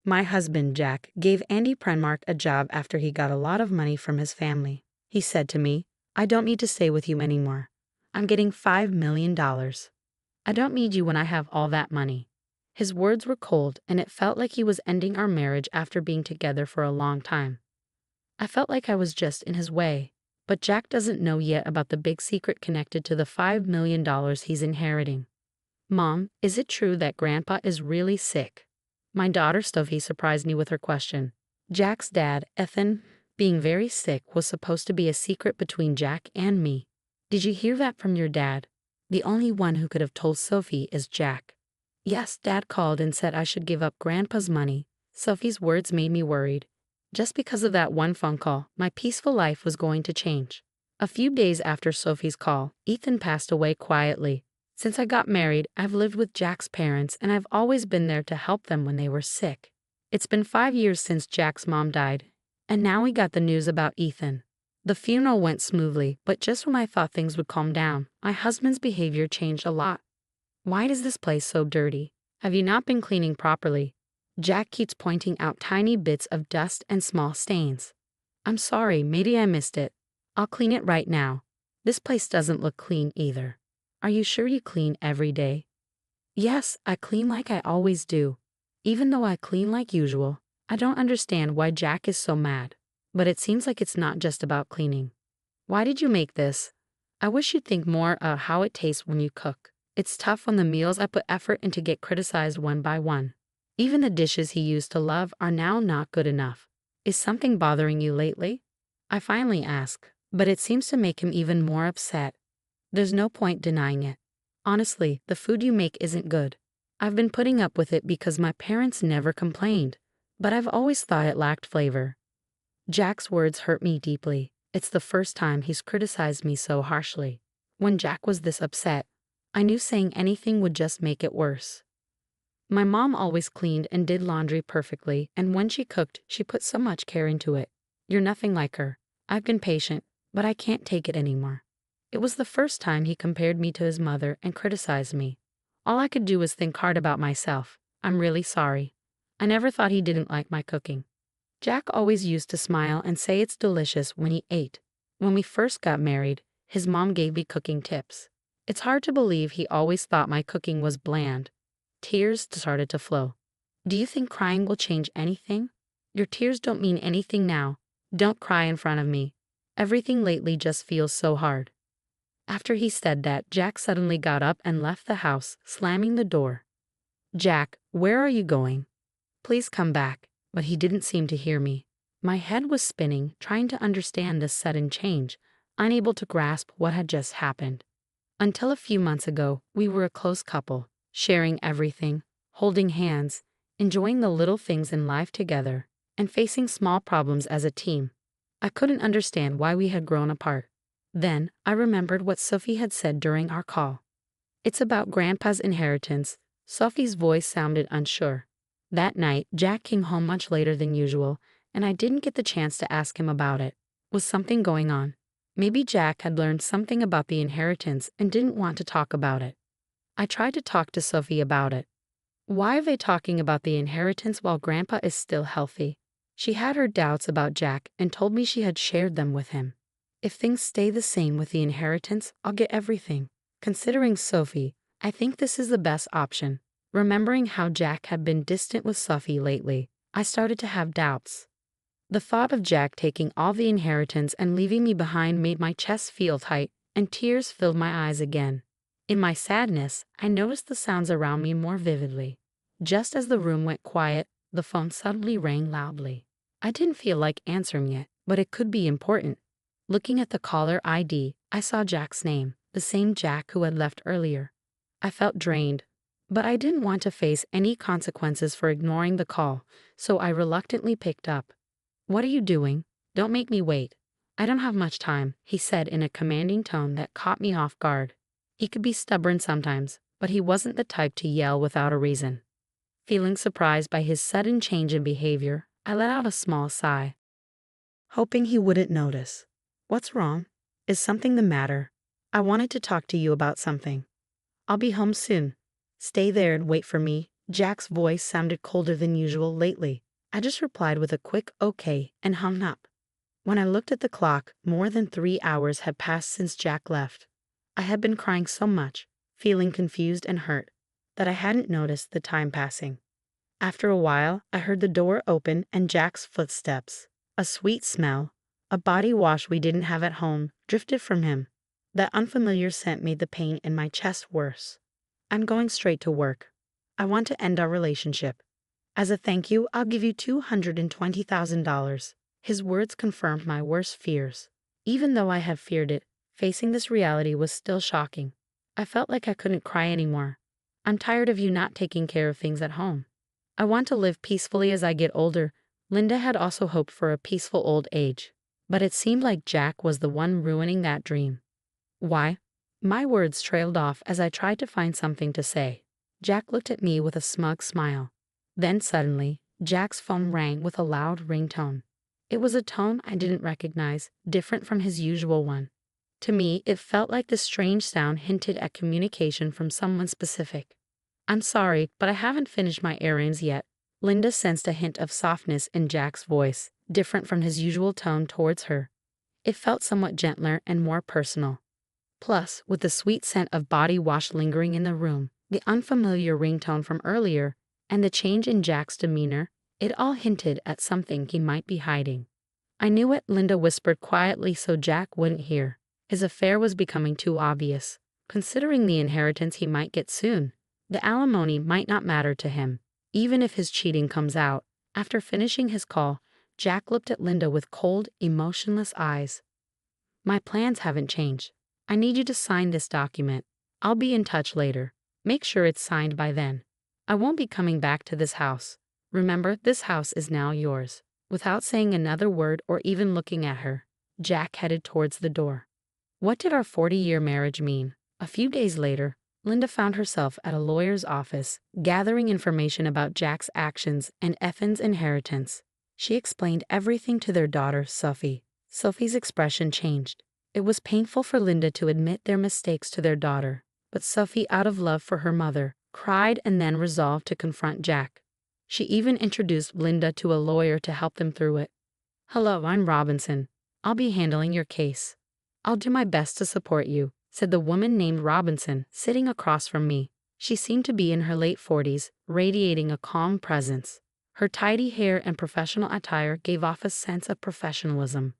My husband, Jack, gave Andy Prenmark a job after he got a lot of money from his family. He said to me, "I don't need to stay with you anymore. I'm getting $5 million. I don't need you when I have all that money." His words were cold, and it felt like he was ending our marriage after being together for a long time. I felt like I was just in his way, but Jack doesn't know yet about the big secret connected to the $5 million he's inheriting. "Mom, is it true that Grandpa is really sick?" My daughter Sophie surprised me with her question. Jack's dad, Ethan, being very sick was supposed to be a secret between Jack and me. "Did you hear that from your dad?" The only one who could have told Sophie is Jack. "Yes, Dad called and said I should give up Grandpa's money." Sophie's words made me worried. Just because of that one phone call, my peaceful life was going to change. A few days after Sophie's call, Ethan passed away quietly. Since I got married, I've lived with Jack's parents and I've always been there to help them when they were sick. It's been 5 years since Jack's mom died, and now we got the news about Ethan. The funeral went smoothly, but just when I thought things would calm down, my husband's behavior changed a lot. "Why is this place so dirty? Have you not been cleaning properly?" Jack keeps pointing out tiny bits of dust and small stains. "I'm sorry, maybe I missed it. I'll clean it right now." "This place doesn't look clean either." "Are you sure you clean every day?" "Yes, I clean like I always do." Even though I clean like usual, I don't understand why Jack is so mad. But it seems like it's not just about cleaning. "Why did you make this? I wish you'd think more of how it tastes when you cook. It's tough when the meals I put effort into get criticized one by one. Even the dishes he used to love are now not good enough. Is something bothering you lately?" I finally ask, but it seems to make him even more upset. There's no point denying it. "Honestly, the food you make isn't good. I've been putting up with it because my parents never complained, but I've always thought it lacked flavor." Jack's words hurt me deeply. It's the first time he's criticized me so harshly. When Jack was this upset, I knew saying anything would just make it worse. My mom always cleaned and did laundry perfectly, and when she cooked, she put so much care into it. "You're nothing like her. I've been patient, but I can't take it anymore." It was the first time he compared me to his mother and criticized me. All I could do was think hard about myself. "I'm really sorry. I never thought he didn't like my cooking." Jack always used to smile and say it's delicious when he ate. When we first got married, his mom gave me cooking tips. It's hard to believe he always thought my cooking was bland. Tears started to flow. "Do you think crying will change anything?" "Your tears don't mean anything now. Don't cry in front of me. Everything lately just feels so hard." After he said that, Jack suddenly got up and left the house, slamming the door. "Jack, where are you going? Please come back." But he didn't seem to hear me. My head was spinning, trying to understand this sudden change, unable to grasp what had just happened. Until a few months ago, we were a close couple, sharing everything, holding hands, enjoying the little things in life together, and facing small problems as a team. I couldn't understand why we had grown apart. Then, I remembered what Sophie had said during our call. "It's about Grandpa's inheritance." Sophie's voice sounded unsure. That night, Jack came home much later than usual, and I didn't get the chance to ask him about it. Was something going on? Maybe Jack had learned something about the inheritance and didn't want to talk about it. I tried to talk to Sophie about it. Why are they talking about the inheritance while Grandpa is still healthy? She had her doubts about Jack and told me she had shared them with him. If things stay the same with the inheritance, I'll get everything. Considering Sophie, I think this is the best option. Remembering how Jack had been distant with Sophie lately, I started to have doubts. The thought of Jack taking all the inheritance and leaving me behind made my chest feel tight, and tears filled my eyes again. In my sadness, I noticed the sounds around me more vividly. Just as the room went quiet, the phone suddenly rang loudly. I didn't feel like answering it, but it could be important. Looking at the caller ID, I saw Jack's name, the same Jack who had left earlier. I felt drained, but I didn't want to face any consequences for ignoring the call, so I reluctantly picked up. "What are you doing? Don't make me wait." "I don't have much time," he said in a commanding tone that caught me off guard. He could be stubborn sometimes, but he wasn't the type to yell without a reason. Feeling surprised by his sudden change in behavior, I let out a small sigh, hoping he wouldn't notice. "What's wrong? Is something the matter? I wanted to talk to you about something." "I'll be home soon. Stay there and wait for me. Jack's voice sounded colder than usual lately. I just replied with a quick okay and hung up. When I looked at the clock, more than 3 hours had passed since Jack left. I had been crying so much, feeling confused and hurt, that I hadn't noticed the time passing. After a while, I heard the door open and Jack's footsteps. A sweet smell, a body wash we didn't have at home, drifted from him. That unfamiliar scent made the pain in my chest worse. I'm going straight to work. I want to end our relationship. As a thank you, I'll give you $220,000. His words confirmed my worst fears. Even though I had feared it, facing this reality was still shocking. I felt like I couldn't cry anymore. I'm tired of you not taking care of things at home. I want to live peacefully as I get older. Linda had also hoped for a peaceful old age. But it seemed like Jack was the one ruining that dream. Why? My words trailed off as I tried to find something to say. Jack looked at me with a smug smile. Then suddenly, Jack's phone rang with a loud ringtone. It was a tone I didn't recognize, different from his usual one. To me, it felt like the strange sound hinted at communication from someone specific. I'm sorry, but I haven't finished my errands yet. Linda sensed a hint of softness in Jack's voice, different from his usual tone towards her. It felt somewhat gentler and more personal. Plus, with the sweet scent of body wash lingering in the room, the unfamiliar ringtone from earlier, and the change in Jack's demeanor, it all hinted at something he might be hiding. I knew it, Linda whispered quietly so Jack wouldn't hear. His affair was becoming too obvious. Considering the inheritance he might get soon, the alimony might not matter to him, even if his cheating comes out. After finishing his call, Jack looked at Linda with cold, emotionless eyes. My plans haven't changed. I need you to sign this document. I'll be in touch later. Make sure it's signed by then. I won't be coming back to this house. Remember, this house is now yours. Without saying another word or even looking at her, Jack headed towards the door. What did our 40-year marriage mean? A few days later, Linda found herself at a lawyer's office, gathering information about Jack's actions and Effen's inheritance. She explained everything to their daughter, Sophie. Sophie's expression changed. It was painful for Linda to admit their mistakes to their daughter, but Sophie, out of love for her mother, cried and then resolved to confront Jack. She even introduced Linda to a lawyer to help them through it. "Hello, I'm Robinson. I'll be handling your case. I'll do my best to support you," said the woman named Robinson, sitting across from me. She seemed to be in her late 40s, radiating a calm presence. Her tidy hair and professional attire gave off a sense of professionalism.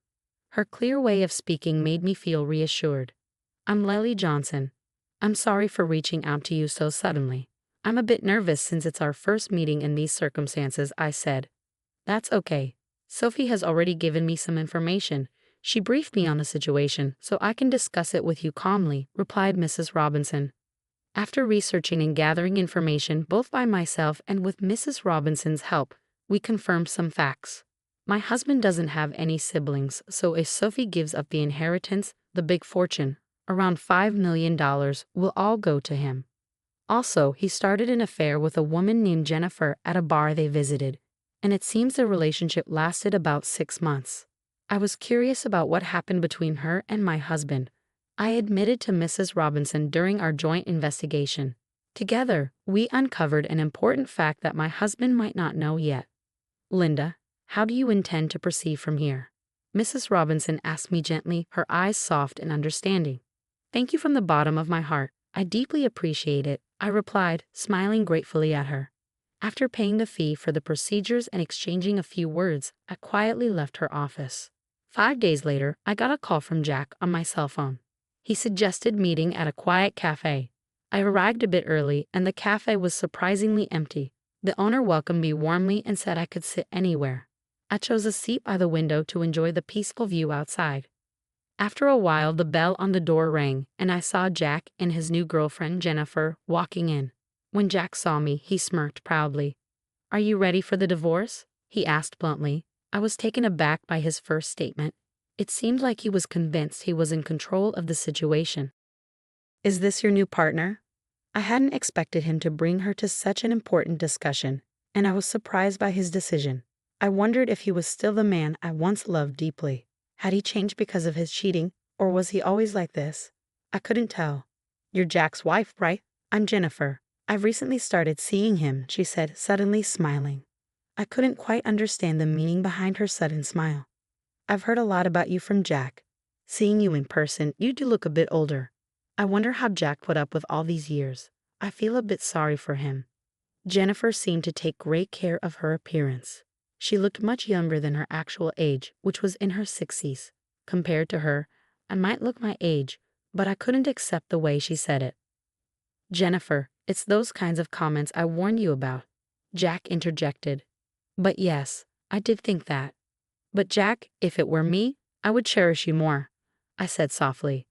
Her clear way of speaking made me feel reassured. "I'm Lily Johnson. I'm sorry for reaching out to you so suddenly. I'm a bit nervous since it's our first meeting in these circumstances," I said. "That's okay. Sophie has already given me some information. She briefed me on the situation, so I can discuss it with you calmly," replied Mrs. Robinson. After researching and gathering information both by myself and with Mrs. Robinson's help, we confirmed some facts. My husband doesn't have any siblings, so if Sophie gives up the inheritance, the big fortune, around $5 million, will all go to him. Also, he started an affair with a woman named Jennifer at a bar they visited, and it seems the relationship lasted about 6 months. I was curious about what happened between her and my husband. I admitted to Mrs. Robinson during our joint investigation. Together, we uncovered an important fact that my husband might not know yet. "Linda, how do you intend to proceed from here?" Mrs. Robinson asked me gently, her eyes soft and understanding. "Thank you from the bottom of my heart. I deeply appreciate it," I replied, smiling gratefully at her. After paying the fee for the procedures and exchanging a few words, I quietly left her office. 5 days later, I got a call from Jack on my cell phone. He suggested meeting at a quiet cafe. I arrived a bit early, and the cafe was surprisingly empty. The owner welcomed me warmly and said I could sit anywhere. I chose a seat by the window to enjoy the peaceful view outside. After a while, the bell on the door rang, and I saw Jack and his new girlfriend, Jennifer, walking in. When Jack saw me, he smirked proudly. "Are you ready for the divorce?" he asked bluntly. I was taken aback by his first statement. It seemed like he was convinced he was in control of the situation. "Is this your new partner?" I hadn't expected him to bring her to such an important discussion, and I was surprised by his decision. I wondered if he was still the man I once loved deeply. Had he changed because of his cheating, or was he always like this? I couldn't tell. "You're Jack's wife, right?" "I'm Jennifer. I've recently started seeing him, she said, suddenly smiling. I couldn't quite understand the meaning behind her sudden smile. I've heard a lot about you from Jack. Seeing you in person, you do look a bit older. I wonder how Jack put up with all these years. I feel a bit sorry for him. Jennifer seemed to take great care of her appearance. She looked much younger than her actual age, which was in her 60s. Compared to her, I might look my age, but I couldn't accept the way she said it. Jennifer, it's those kinds of comments I warned you about, Jack interjected. But yes, I did think that. But Jack, if it were me, I would cherish you more, I said softly.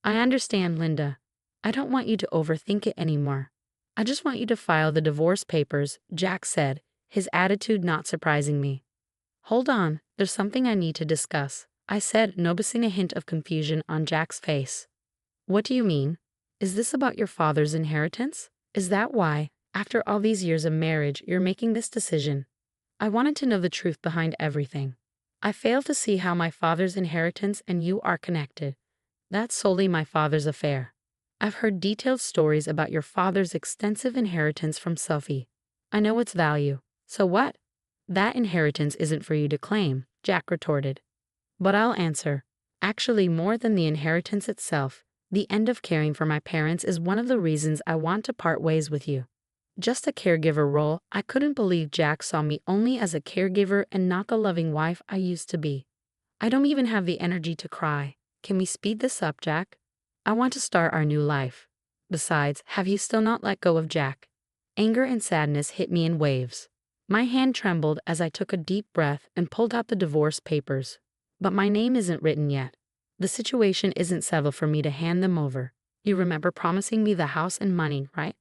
I understand, Linda. I don't want you to overthink it anymore. I just want you to file the divorce papers, Jack said, his attitude not surprising me. Hold on, there's something I need to discuss, I said, noticing a hint of confusion on Jack's face. What do you mean? Is this about your father's inheritance? Is that why, after all these years of marriage, you're making this decision? I wanted to know the truth behind everything. I fail to see how my father's inheritance and you are connected. That's solely my father's affair. I've heard detailed stories about your father's extensive inheritance from Sophie. I know its value. So what? That inheritance isn't for you to claim, Jack retorted. But I'll answer. Actually, more than the inheritance itself, the end of caring for my parents is one of the reasons I want to part ways with you. Just a caregiver role, I couldn't believe Jack saw me only as a caregiver and not the loving wife I used to be. I don't even have the energy to cry. Can we speed this up, Jack? I want to start our new life. Besides, have you still not let go of Jack? Anger and sadness hit me in waves. My hand trembled as I took a deep breath and pulled out the divorce papers. But my name isn't written yet. The situation isn't settled for me to hand them over. You remember promising me the house and money, right?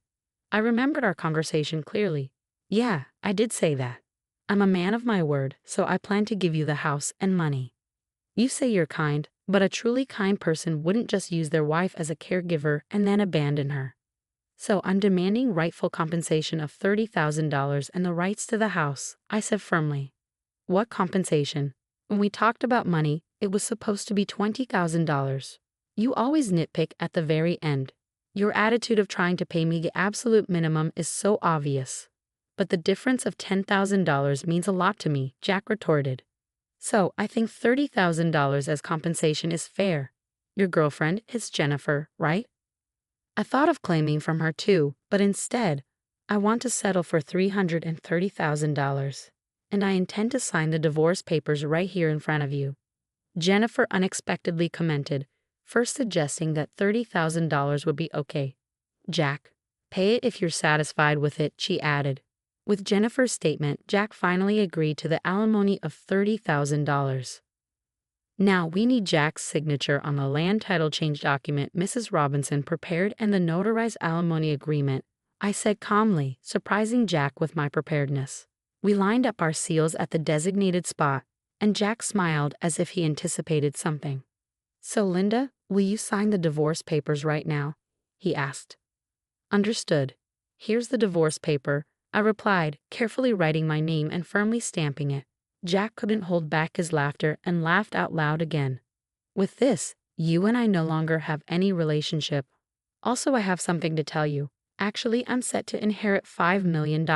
I remembered our conversation clearly. Yeah, I did say that. I'm a man of my word, so I plan to give you the house and money. You say you're kind, but a truly kind person wouldn't just use their wife as a caregiver and then abandon her. So I'm demanding rightful compensation of $30,000 and the rights to the house, I said firmly. What compensation? When we talked about money, it was supposed to be $20,000. You always nitpick at the very end. Your attitude of trying to pay me the absolute minimum is so obvious. But the difference of $10,000 means a lot to me, Jack retorted. So I think $30,000 as compensation is fair. Your girlfriend is Jennifer, right? I thought of claiming from her too, but instead, I want to settle for $330,000. And I intend to sign the divorce papers right here in front of you. Jennifer unexpectedly commented, first suggesting that $30,000 would be okay. Jack, pay it if you're satisfied with it, she added. With Jennifer's statement, Jack finally agreed to the alimony of $30,000. Now we need Jack's signature on the land title change document Mrs. Robinson prepared and the notarized alimony agreement, I said calmly, surprising Jack with my preparedness. We lined up our seals at the designated spot, and Jack smiled as if he anticipated something. So Linda, will you sign the divorce papers right now? He asked. Understood. Here's the divorce paper, I replied, carefully writing my name and firmly stamping it. Jack couldn't hold back his laughter and laughed out loud again. With this, you and I no longer have any relationship. Also, I have something to tell you. Actually, I'm set to inherit $5 million,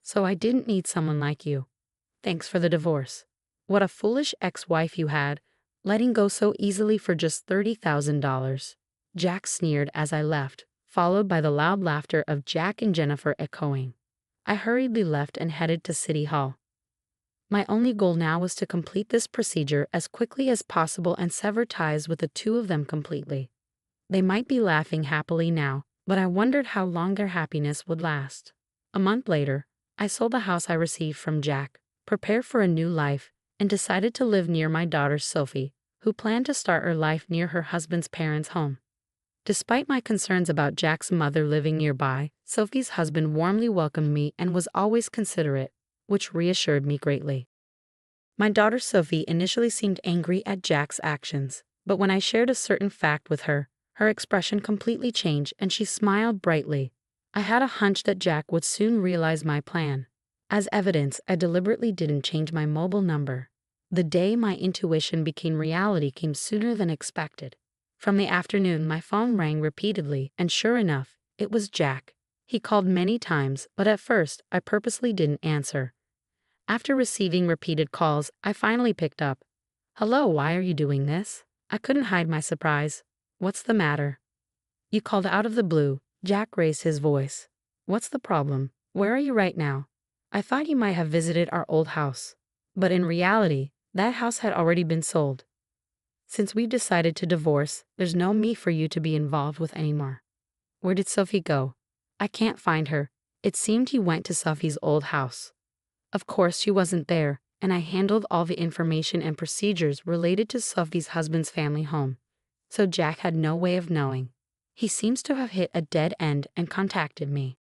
so I didn't need someone like you. Thanks for the divorce. What a foolish ex-wife you had, letting go so easily for just $30,000. Jack sneered as I left, followed by the loud laughter of Jack and Jennifer echoing. I hurriedly left and headed to City Hall. My only goal now was to complete this procedure as quickly as possible and sever ties with the two of them completely. They might be laughing happily now, but I wondered how long their happiness would last. A month later, I sold the house I received from Jack, prepared for a new life, and decided to live near my daughter Sophie, who planned to start her life near her husband's parents' home. Despite my concerns about Jack's mother living nearby, Sophie's husband warmly welcomed me and was always considerate, which reassured me greatly. My daughter Sophie initially seemed angry at Jack's actions, but when I shared a certain fact with her, her expression completely changed and she smiled brightly. I had a hunch that Jack would soon realize my plan. As evidence, I deliberately didn't change my mobile number. The day my intuition became reality came sooner than expected. From the afternoon, my phone rang repeatedly, and sure enough, it was Jack. He called many times, but at first, I purposely didn't answer. After receiving repeated calls, I finally picked up. Hello, why are you doing this? I couldn't hide my surprise. What's the matter? You called out of the blue. Jack raised his voice. What's the problem? Where are you right now? I thought you might have visited our old house. But in reality, that house had already been sold. Since we've decided to divorce, there's no me for you to be involved with anymore. Where did Sophie go? I can't find her. It seemed he went to Sophie's old house. Of course she wasn't there, and I handled all the information and procedures related to Sophie's husband's family home. So Jack had no way of knowing. He seems to have hit a dead end and contacted me.